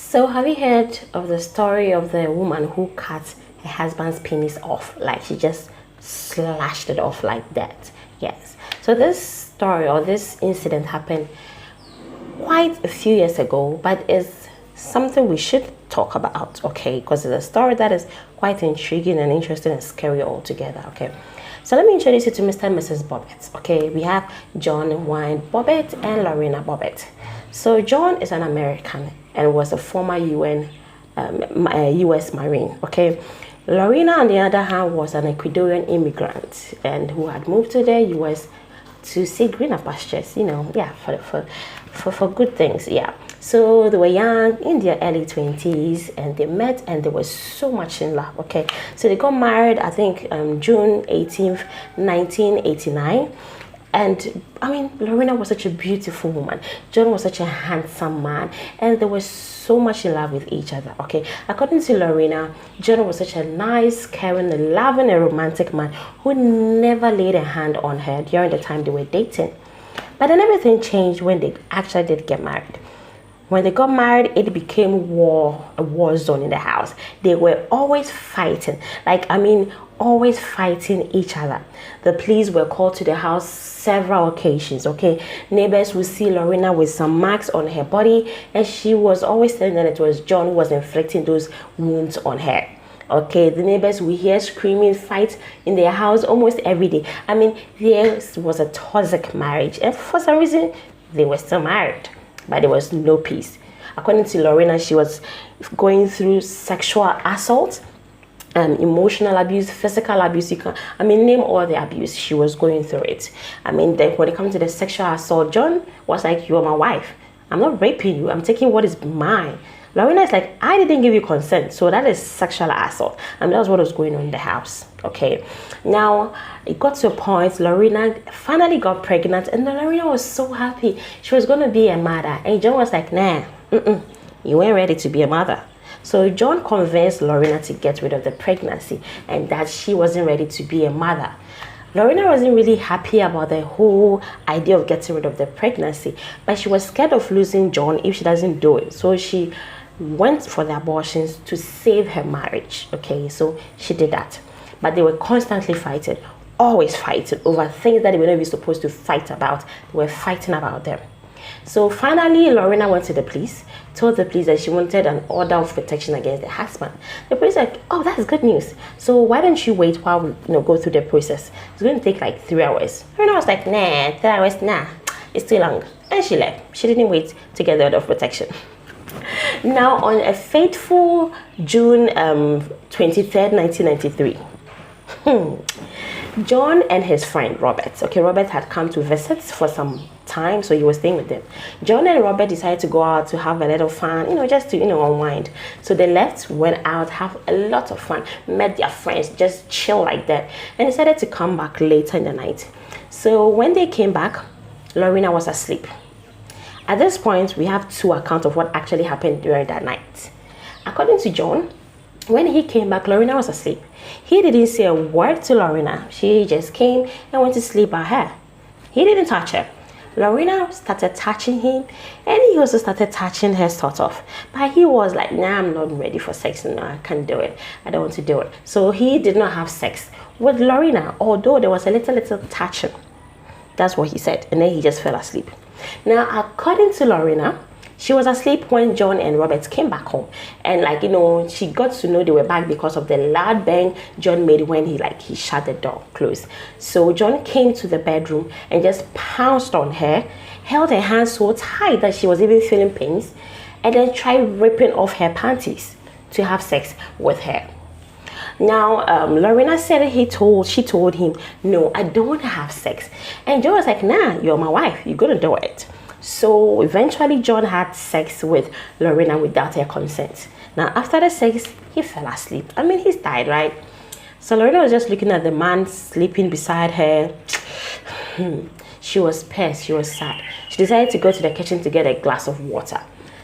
So, have you heard of the story of the woman who cut her husband's penis off? Like she just slashed it off like that. Yes. So, this story or this incident happened quite a few years ago, but it's something we should talk about, okay? Because it's a story that is quite intriguing and interesting and scary altogether, okay? So let me introduce you to Mr. and Mrs. Bobbitt, okay? We have John Wayne Bobbitt and Lorena Bobbitt. So John is an American and was a former U.S. Marine, okay? Lorena, on the other hand, was an Ecuadorian immigrant and who had moved to the U.S. to see greener pastures, yeah, for good things, yeah. So they were young in their early 20s and they met and they were so much in love, okay. So they got married, I think, June 18th, 1989. And I mean, Lorena was such a beautiful woman. John was such a handsome man. And they were so much in love with each other, okay. According to Lorena, John was such a nice, caring, loving, and romantic man who never laid a hand on her during the time they were dating. But then everything changed when they actually did get married. When they got married, it became a war zone in the house. They were always fighting. Always fighting each other. The police were called to the house several occasions, okay? Neighbors would see Lorena with some marks on her body, and she was always saying that it was John who was inflicting those wounds on her. Okay, the neighbors would hear screaming, fights in their house almost every day. I mean, there was a toxic marriage, and for some reason, they were still married, but there was no peace. According to Lorena, she was going through sexual assault, emotional abuse, physical abuse. Name all the abuse. She was going through it. When it comes to the sexual assault, John was like, "You are my wife. I'm not raping you. I'm taking what is mine." Lorena is like, "I didn't give you consent." So that is sexual assault. That was what was going on in the house. Okay. Now, it got to a point, Lorena finally got pregnant, and Lorena was so happy. She was going to be a mother. And John was like, "Nah, you weren't ready to be a mother." So John convinced Lorena to get rid of the pregnancy and that she wasn't ready to be a mother. Lorena wasn't really happy about the whole idea of getting rid of the pregnancy, but she was scared of losing John if she doesn't do it. So she went for the abortions to save her marriage. Okay, so she did that. But they were constantly fighting, always fighting over things that they were not even supposed to fight about. They were fighting about them. So finally, Lorena went to the police, told the police that she wanted an order of protection against the husband. The police were like, "Oh, that's good news. So why don't you wait while we go through the process? It's going to take like 3 hours." Lorena was like, "Nah, 3 hours, nah, it's too long." And she left. She didn't wait to get the order of protection. Now, on a fateful June 23rd, 1993, John and his friend Robert, okay, Robert had come to visit for some time, so he was staying with them. John and Robert decided to go out to have a little fun, just to, unwind. So they left, went out, have a lot of fun, met their friends, just chill like that, and decided to come back later in the night. So when they came back, Lorena was asleep. At this point, we have 2 accounts of what actually happened during that night. According to John, when he came back, Lorena was asleep. He didn't say a word to Lorena. She just came and went to sleep by her. He didn't touch her. Lorena started touching him, and he also started touching her sort of. But he was like, "Nah, I'm not ready for sex. No, I can't do it. I don't want to do it." So he did not have sex with Lorena, although there was a little touching. That's what he said. And then he just fell asleep. Now, according to Lorena, she was asleep when John and Robert came back home. And she got to know they were back because of the loud bang John made when he shut the door closed. So John came to the bedroom and just pounced on her, held her hands so tight that she was even feeling pains, and then tried ripping off her panties to have sex with her. Now, Lorena said she told him, "No, I don't want to have sex." And John was like, "Nah, you're my wife. You're going to do it." So eventually John had sex with Lorena without her consent. Now after the sex, he fell asleep. He's died, right? So Lorena was just looking at the man sleeping beside her. She was pissed, she was sad. She decided to go to the kitchen to get a glass of water.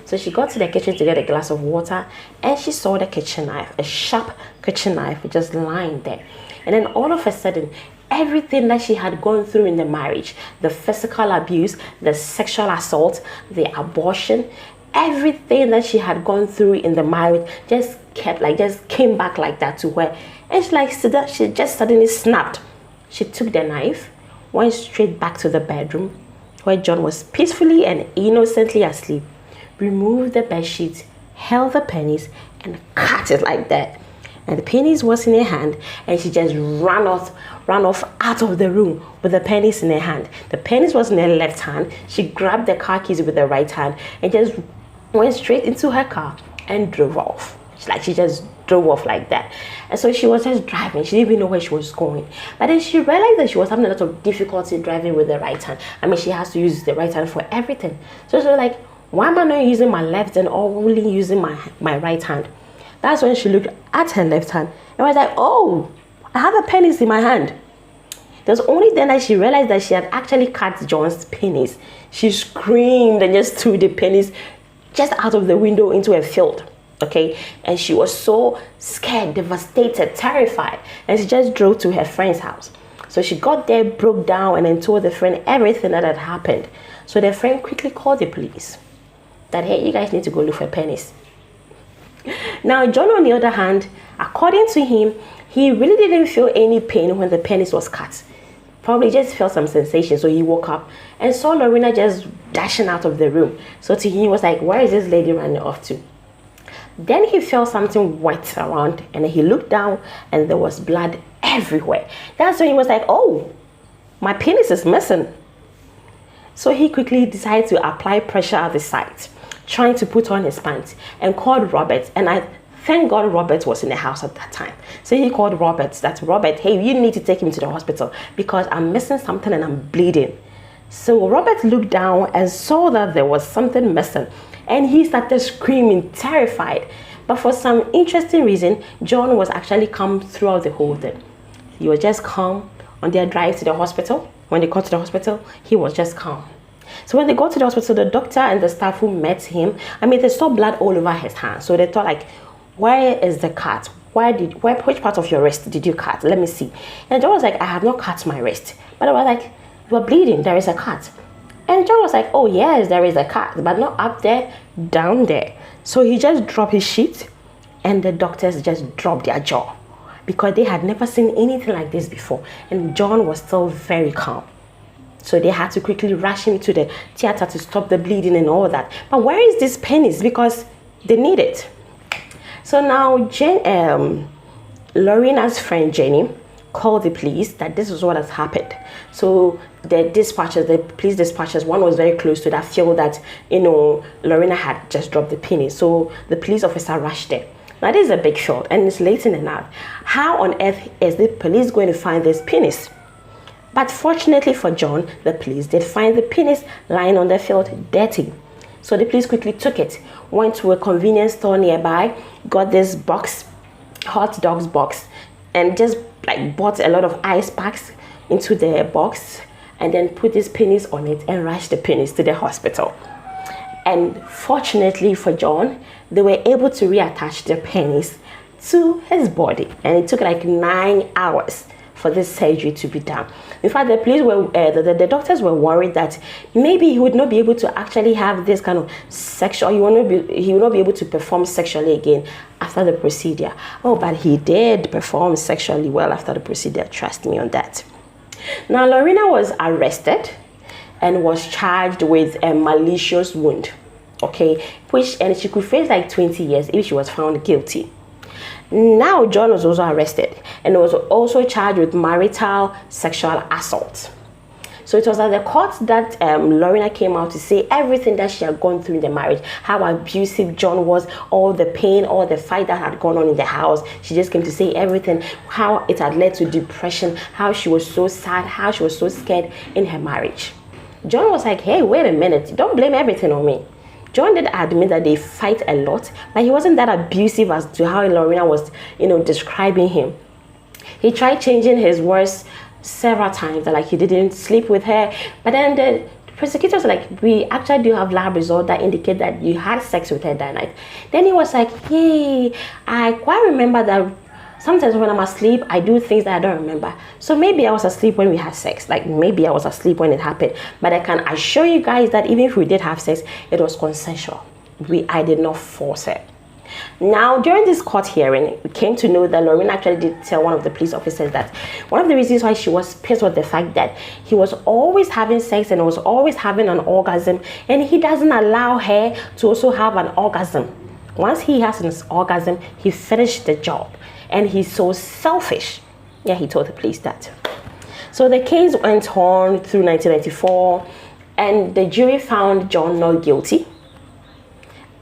So she got to the kitchen to get a glass of water, and she saw the kitchen knife, a sharp kitchen knife just lying there. And then all of a sudden, everything that she had gone through in the marriage, the physical abuse, the sexual assault, the abortion, everything that she had gone through in the marriage just came back like that to her. And she just suddenly snapped. She took the knife, went straight back to the bedroom where John was peacefully and innocently asleep, removed the bed sheet, held the pennies, and cut it like that. And the pennies was in her hand, and she just ran off out of the room with the pennies in her hand. The pennies was in her left hand. She grabbed the car keys with the right hand and just went straight into her car and drove off. She just drove off like that. And so she was just driving. She didn't even know where she was going. But then she realized that she was having a lot of difficulty driving with the right hand. I mean, she has to use the right hand for everything. So she was like, why am I not using my left and only using my right hand? That's when she looked at her left hand and was like, oh, I have the pennies in my hand. It was only then that she realized that she had actually cut John's pennies. She screamed and just threw the pennies just out of the window into a field. Okay, and she was so scared, devastated, terrified, and she just drove to her friend's house. So she got there, broke down, and then told the friend everything that had happened. So the friend quickly called the police that, hey, you guys need to go look for pennies. Now, John, on the other hand, according to him, he really didn't feel any pain when the pennies was cut. Probably just felt some sensation. So he woke up and saw Lorena just dashing out of the room. So to him, he was like, where is this lady running off to? Then he felt something wet around, and he looked down and there was blood everywhere. That's when he was like, oh, my penis is missing. So he quickly decided to apply pressure at the site, trying to put on his pants, and called Robert. And I thank God Robert was in the house at that time. So he called Robert, Robert, hey, you need to take him to the hospital because I'm missing something and I'm bleeding. So Robert looked down and saw that there was something missing. And he started screaming, terrified. But for some interesting reason, John was actually calm throughout the whole thing. He was just calm on their drive to the hospital. When they got to the hospital, he was just calm. So when they got to the hospital, the doctor and the staff who met him, I mean, they saw blood all over his hand. So they thought like, where is the cut? Which part of your wrist did you cut? Let me see. And John was like, I have not cut my wrist. But I was like, you are bleeding, there is a cut. And John was like, oh yes, there is a cut, but not up there, down there. So he just dropped his sheet, and the doctors just dropped their jaw because they had never seen anything like this before. And John was still very calm. So they had to quickly rush him to the theater to stop the bleeding and all that. But where is this pennies? Because they need it. So now Lorena's friend Jenny called the police that this is what has happened. So the police dispatchers, one was very close to that field that, Lorena had just dropped the pennies. So the police officer rushed there. Now this is a big field and it's late in the night. How on earth is the police going to find these pennies? But fortunately for John, the police did find the pennies lying on the field dirty. So the police quickly took it, went to a convenience store nearby, got this box, hot dogs box, and just bought a lot of ice packs into the box and then put these pennies on it and rushed the pennies to the hospital. And fortunately for John, they were able to reattach the pennies to his body, and it took 9 hours for this surgery to be done. In fact, the police were the doctors were worried that maybe he would not be able to actually have this kind of sexual, he will not be able to perform sexually again after the procedure. Oh, but he did perform sexually well after the procedure, trust me on that. Now Lorena was arrested and was charged with a malicious wound, okay, and she could face 20 years if she was found guilty. Now John was also arrested and was also charged with marital sexual assault. So it was at the court that Lorena came out to say everything that she had gone through in the marriage, how abusive John was, all the pain, all the fight that had gone on in the house. She just came to say everything, how it had led to depression, how she was so sad, how she was so scared in her marriage. John was like, hey, wait a minute, don't blame everything on me. John did admit that they fight a lot, but he wasn't that abusive as to how Lorena was, describing him. He tried changing his words several times, that he didn't sleep with her. But then the prosecutors were like, we actually do have lab results that indicate that you had sex with her that night. Then he was like, hey, I quite remember that sometimes when I'm asleep, I do things that I don't remember. So maybe I was asleep when we had sex. Maybe I was asleep when it happened. But I can assure you guys that even if we did have sex, it was consensual. I did not force her. Now, during this court hearing, we came to know that Lorena actually did tell one of the police officers that one of the reasons why she was pissed was the fact that he was always having sex and was always having an orgasm, and he doesn't allow her to also have an orgasm. Once he has an orgasm, he finished the job, and he's so selfish. Yeah, he told the police that. So the case went on through 1994, and the jury found John not guilty.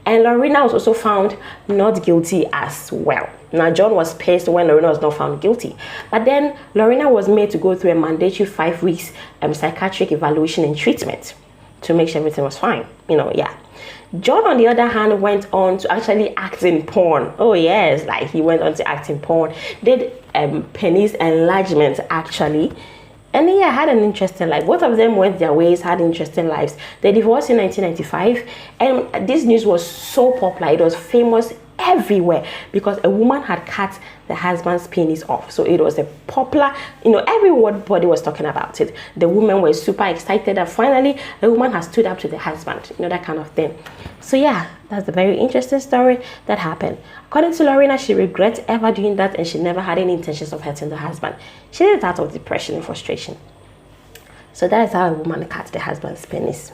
And Lorena was also found not guilty as well. Now, John was pissed when Lorena was not found guilty. But then Lorena was made to go through a mandatory 5 weeks psychiatric evaluation and treatment to make sure everything was fine. Yeah. John, on the other hand, went on to actually act in porn. Oh, yes, like he went on to act in porn. Did penis enlargement, actually. And yeah, had an interesting life. Both of them went their ways, had interesting lives. They divorced in 1995, and this news was so popular. It was famous everywhere because a woman had cut the husband's penis off. So it was a popular, everybody was talking about it. The women were super excited that finally a woman has stood up to the husband, that kind of thing. So yeah, that's a very interesting story that happened. According to Lorena, she regrets ever doing that, and she never had any intentions of hurting the husband. She did it out of depression and frustration. So that is how a woman cut the husband's penis.